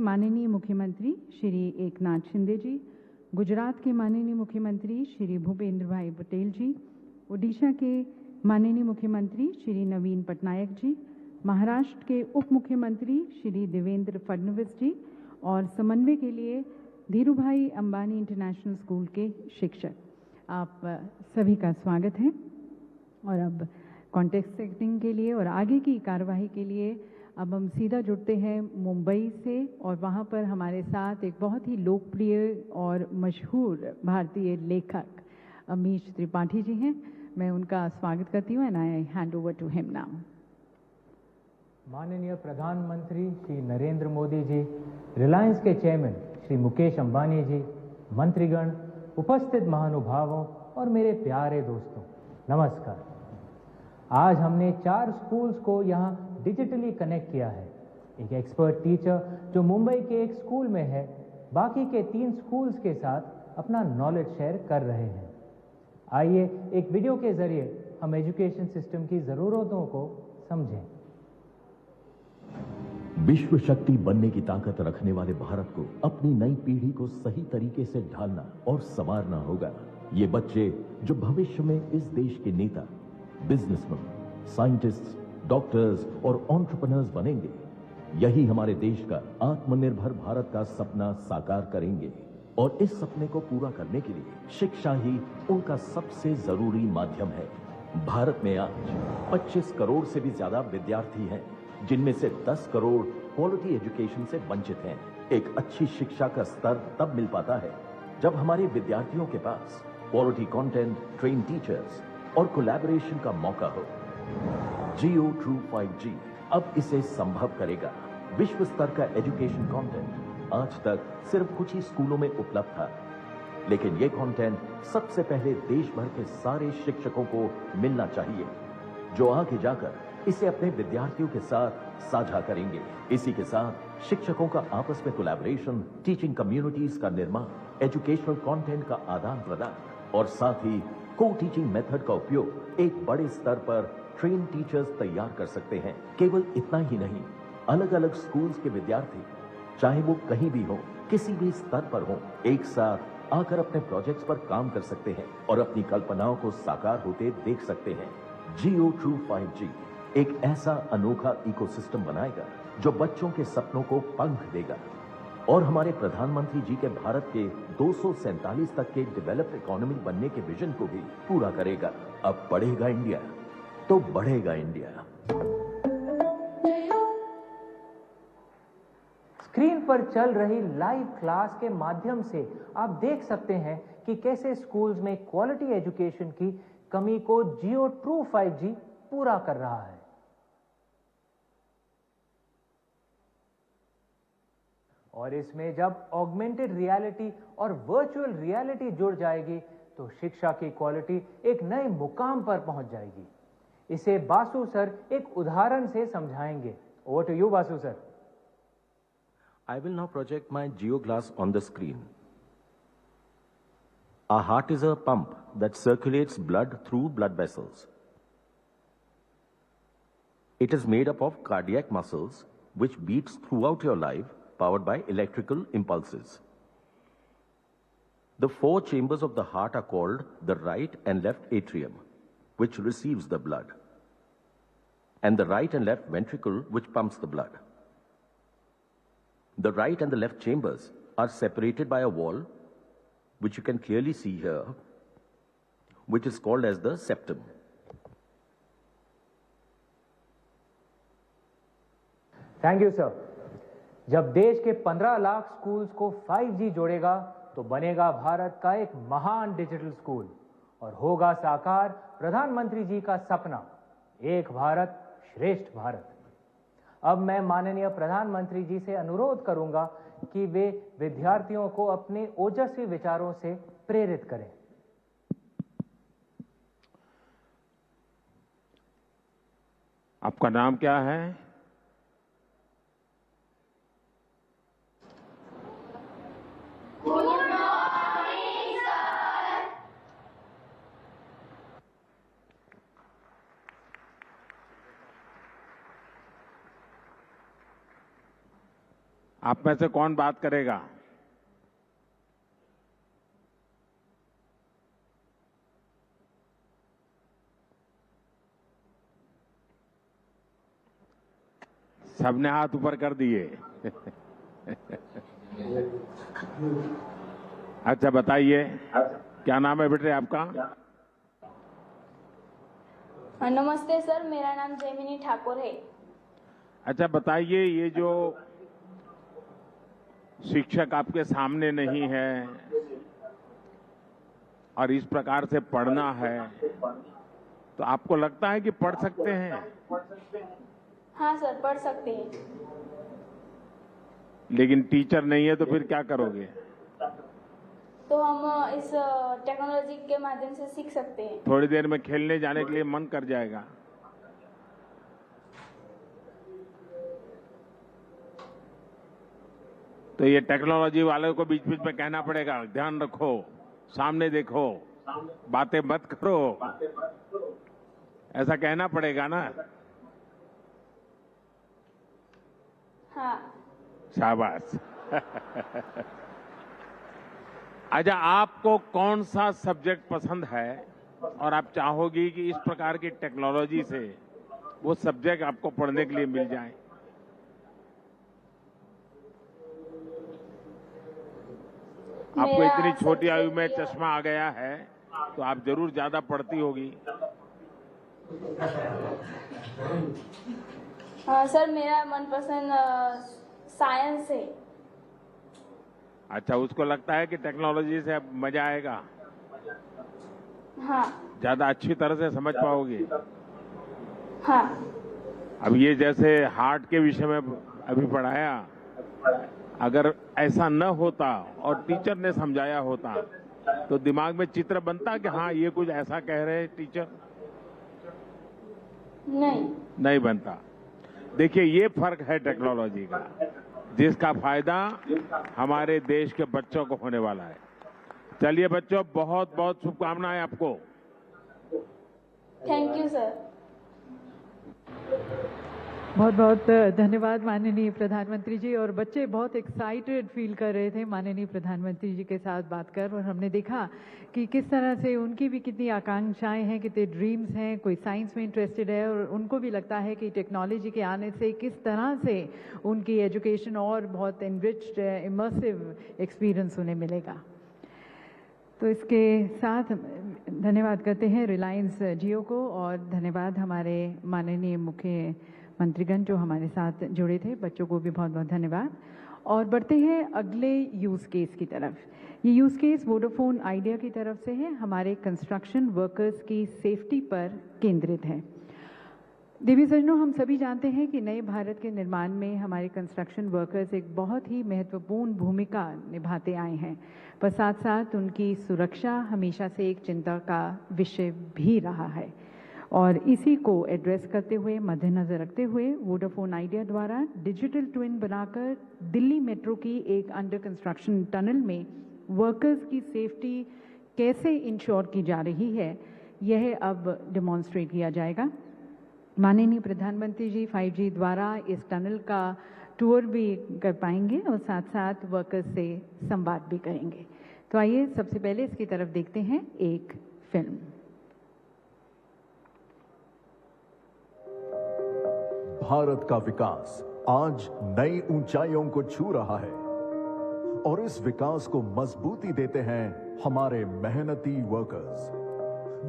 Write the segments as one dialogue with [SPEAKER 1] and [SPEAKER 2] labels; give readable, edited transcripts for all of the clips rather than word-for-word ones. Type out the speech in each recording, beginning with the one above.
[SPEAKER 1] माननीय मुख्यमंत्री श्री एकनाथ शिंदे जी, गुजरात के माननीय मुख्यमंत्री श्री भूपेंद्र भाई पटेल जी, ओडिशा के माननीय मुख्यमंत्री श्री नवीन पटनायक जी, महाराष्ट्र के उप मुख्यमंत्री श्री देवेंद्र फडणवीस जी और समन्वय के लिए धीरूभाई अंबानी इंटरनेशनल स्कूल के शिक्षक, आप सभी का स्वागत है। और अब कॉन्टेक्स्ट सेटिंग के लिए और आगे की कार्यवाही के लिए अब हम सीधा जुड़ते हैं मुंबई से, और वहाँ पर हमारे साथ एक बहुत ही लोकप्रिय और मशहूर भारतीय लेखक अमीश त्रिपाठी जी हैं। मैं उनका स्वागत करती हूँ and I hand over to him now.
[SPEAKER 2] माननीय प्रधानमंत्री श्री नरेंद्र मोदी जी, रिलायंस के चेयरमैन श्री मुकेश अंबानी जी, मंत्रीगण, उपस्थित महानुभावों और मेरे प्यारे दोस्तों, नमस्कार। आज हमने 4 स्कूल्स को यहाँ डिजिटली कनेक्ट किया है। एक एक्सपर्ट टीचर जो मुंबई के एक स्कूल में है, बाकी के 3 स्कूल्स के साथ अपना नॉलेज शेयर कर रहे हैं। आइए एक वीडियो के जरिए हम एजुकेशन सिस्टम की जरूरतों को समझें।
[SPEAKER 3] विश्व शक्ति बनने की ताकत रखने वाले भारत को अपनी नई पीढ़ी को सही तरीके से ढालना और संवारना होगा। ये बच्चे जो भविष्य में इस देश के नेता, बिजनेसमैन, साइंटिस्ट्स, डॉक्टर्स और एंटरप्रेन्योर्स बनेंगे, यही हमारे देश का आत्मनिर्भर भारत का सपना साकार करेंगे। और इस सपने को पूरा करने के लिए शिक्षा ही उनका सबसे जरूरी माध्यम है। भारत में आज 25 करोड़ से भी ज्यादा विद्यार्थी हैं, जिनमें से 10 करोड़ क्वालिटी एजुकेशन से वंचित हैं। एक अच्छी शिक्षा का स्तर तब मिल पाता है जब हमारे विद्यार्थियों के पास क्वालिटी कंटेंट, ट्रेन टीचर्स और कोलैबोरेशन का मौका हो। जियो ट्रू 5G अब इसे संभव करेगा। विश्व स्तर का एजुकेशन कंटेंट आज तक सिर्फ कुछ ही स्कूलों में उपलब्ध था, लेकिन ये कंटेंट सबसे पहले देश भर के सारे शिक्षकों को मिलना चाहिए, जो आगे जाकर इसे अपने विद्यार्थियों के साथ साझा करेंगे। इसी के साथ शिक्षकों का आपस में कोलैबोरेशन, टीचिंग कम्युनिटीज का निर्माण, एजुकेशनल कंटेंट का आदान प्रदान और साथ ही को टीचिंग मेथड का उपयोग एक बड़े स्तर पर ट्रेन टीचर्स तैयार कर सकते हैं। केवल इतना ही नहीं, अलग अलग स्कूल्स के विद्यार्थी, चाहे वो कहीं भी हो, किसी भी स्तर पर हो, एक साथ आकर अपने प्रोजेक्ट्स पर काम कर सकते हैं और अपनी कल्पनाओं को साकार होते देख सकते हैं। जियो ट्रू 5G एक ऐसा अनोखा इकोसिस्टम बनाएगा जो बच्चों के सपनों को पंख देगा और हमारे प्रधानमंत्री जी के भारत के 247 तक के डेवलप्ड इकोनॉमी बनने के विजन को भी पूरा करेगा। अब बढ़ेगा इंडिया तो बढ़ेगा इंडिया।
[SPEAKER 2] स्क्रीन पर चल रही लाइव क्लास के माध्यम से आप देख सकते हैं कि कैसे स्कूल्स में क्वालिटी एजुकेशन की कमी को जियो ट्रू 5G पूरा कर रहा है। और इसमें जब ऑगमेंटेड रियलिटी और वर्चुअल रियलिटी जुड़ जाएगी तो शिक्षा की क्वालिटी एक नए मुकाम पर पहुंच जाएगी। इसे बासु सर एक उदाहरण से समझाएंगे। Over to you Basu sir.
[SPEAKER 3] I will now project my Geo glass on the screen. Our heart is a pump that circulates blood through blood vessels. It is made up of cardiac muscles which beats throughout your life, powered by electrical impulses. The 4 chambers of the heart are called the right and left atrium, which receives the blood, and the right and left ventricle, which pumps the blood. The right and the left chambers are separated by a wall, which you can clearly see here, which is called as the septum.
[SPEAKER 2] Thank you sir. जब देश के 15 lakh schools को 5G जोड़ेगा तो बनेगा भारत का एक महान डिजिटल स्कूल और होगा साकार प्रधानमंत्री जी का सपना, एक भारत श्रेष्ठ भारत। अब मैं माननीय प्रधानमंत्री जी से अनुरोध करूंगा कि वे विद्यार्थियों को अपने ओजस्वी विचारों से प्रेरित करें।
[SPEAKER 4] आपका नाम क्या है? आप में से कौन बात करेगा? सबने हाथ ऊपर कर दिए। अच्छा बताइए, क्या नाम है बेटे आपका?
[SPEAKER 5] नमस्ते सर, मेरा नाम जैमिनी ठाकुर है।
[SPEAKER 4] अच्छा बताइए, ये जो शिक्षक आपके सामने नहीं है और इस प्रकार से पढ़ना है, तो आपको लगता है कि पढ़ सकते हैं?
[SPEAKER 5] हाँ सर, पढ़ सकते हैं।
[SPEAKER 4] लेकिन टीचर नहीं है तो फिर क्या करोगे?
[SPEAKER 5] तो हम इस टेक्नोलॉजी के माध्यम से सीख सकते हैं।
[SPEAKER 4] थोड़ी देर में खेलने जाने के लिए मन कर जाएगा। तो ये टेक्नोलॉजी वालों को बीच बीच में कहना पड़ेगा, ध्यान रखो, सामने देखो, बातें मत करो, ऐसा कहना पड़ेगा ना?
[SPEAKER 5] हाँ।
[SPEAKER 4] शाबाश। अच्छा, आपको कौन सा सब्जेक्ट पसंद है और आप चाहोगी कि इस प्रकार की टेक्नोलॉजी से वो सब्जेक्ट आपको पढ़ने के लिए मिल जाए? आपको इतनी छोटी आयु में चश्मा आ गया है तो आप जरूर ज्यादा पढ़ती होगी।
[SPEAKER 5] सर, मेरा मनपसंद साइंस है।
[SPEAKER 4] अच्छा, उसको लगता है कि टेक्नोलॉजी से अब मजा आएगा?
[SPEAKER 5] हाँ।
[SPEAKER 4] ज्यादा अच्छी तरह से समझ पाओगे?
[SPEAKER 5] हाँ।
[SPEAKER 4] अब ये जैसे हार्ट के विषय में अभी पढ़ाया, अगर ऐसा न होता और टीचर ने समझाया होता तो दिमाग में चित्र बनता कि हाँ ये कुछ ऐसा कह रहे हैं टीचर? नहीं बनता। देखिए, ये फर्क है टेक्नोलॉजी का, जिसका फायदा हमारे देश के बच्चों को होने वाला है। चलिए बच्चों, बहुत बहुत शुभकामनाएं आपको।
[SPEAKER 5] Thank you sir.
[SPEAKER 1] बहुत बहुत धन्यवाद माननीय प्रधानमंत्री जी। और बच्चे बहुत एक्साइटेड फील कर रहे थे माननीय प्रधानमंत्री जी के साथ बात कर, और हमने देखा कि किस तरह से उनकी भी कितनी आकांक्षाएं हैं, कितने ड्रीम्स हैं। कोई साइंस में इंटरेस्टेड है और उनको भी लगता है कि टेक्नोलॉजी के आने से किस तरह से उनकी एजुकेशन और बहुत एनरिच्ड इमर्सिव एक्सपीरियंस उन्हें मिलेगा। तो इसके साथ धन्यवाद करते हैं रिलायंस जियो को, और धन्यवाद हमारे माननीय मुख्य मंत्रीगण जो हमारे साथ जुड़े थे। बच्चों को भी बहुत बहुत धन्यवाद। और बढ़ते हैं अगले यूज़ केस की तरफ। ये यूज़ केस वोडाफोन आइडिया की तरफ से है, हमारे कंस्ट्रक्शन वर्कर्स की सेफ्टी पर केंद्रित है। देवी सज्जनों, हम सभी जानते हैं कि नए भारत के निर्माण में हमारे कंस्ट्रक्शन वर्कर्स एक बहुत ही महत्वपूर्ण भूमिका निभाते आए हैं, पर साथ साथ उनकी सुरक्षा हमेशा से एक चिंता का विषय भी रहा है। और इसी को एड्रेस करते हुए, मद्देनजर रखते हुए, वोडाफोन आइडिया द्वारा डिजिटल ट्विन बनाकर दिल्ली मेट्रो की एक अंडर कंस्ट्रक्शन टनल में वर्कर्स की सेफ्टी कैसे इंश्योर की जा रही है, यह अब डेमोन्स्ट्रेट किया जाएगा। माननीय प्रधानमंत्री जी 5G द्वारा इस टनल का टूर भी कर पाएंगे और साथ साथ वर्कर्स से संवाद भी करेंगे। तो आइए सबसे पहले इसकी तरफ देखते हैं एक फिल्म।
[SPEAKER 3] भारत का विकास आज नई ऊंचाइयों को छू रहा है और इस विकास को मजबूती देते हैं हमारे मेहनती वर्कर्स,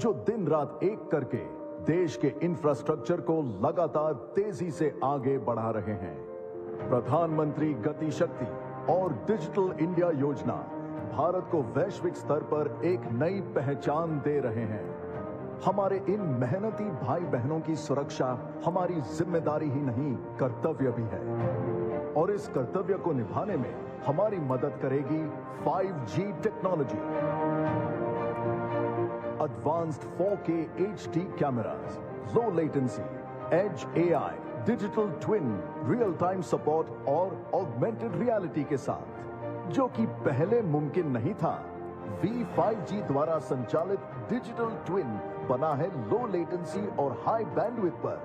[SPEAKER 3] जो दिन रात एक करके देश के इंफ्रास्ट्रक्चर को लगातार तेजी से आगे बढ़ा रहे हैं। प्रधानमंत्री गति शक्ति और डिजिटल इंडिया योजना भारत को वैश्विक स्तर पर एक नई पहचान दे रहे हैं। हमारे इन मेहनती भाई बहनों की सुरक्षा हमारी जिम्मेदारी ही नहीं, कर्तव्य भी है। और इस कर्तव्य को निभाने में हमारी मदद करेगी 5G technology. Advanced 4K HD cameras, low latency, edge AI, digital twin, real-time support और augmented reality के साथ, जो कि पहले मुमकिन नहीं था। V5G द्वारा संचालित डिजिटल ट्विन बना है लो लेटेंसी और हाई बैंडविड्थ पर,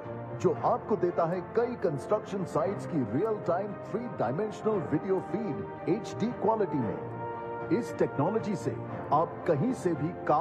[SPEAKER 6] जो आपको देता है कई कंस्ट्रक्शन साइट्स की real time 3 dimensional video feed HD quality में। इस टेक्नोलॉजी से आप कहीं से भी काम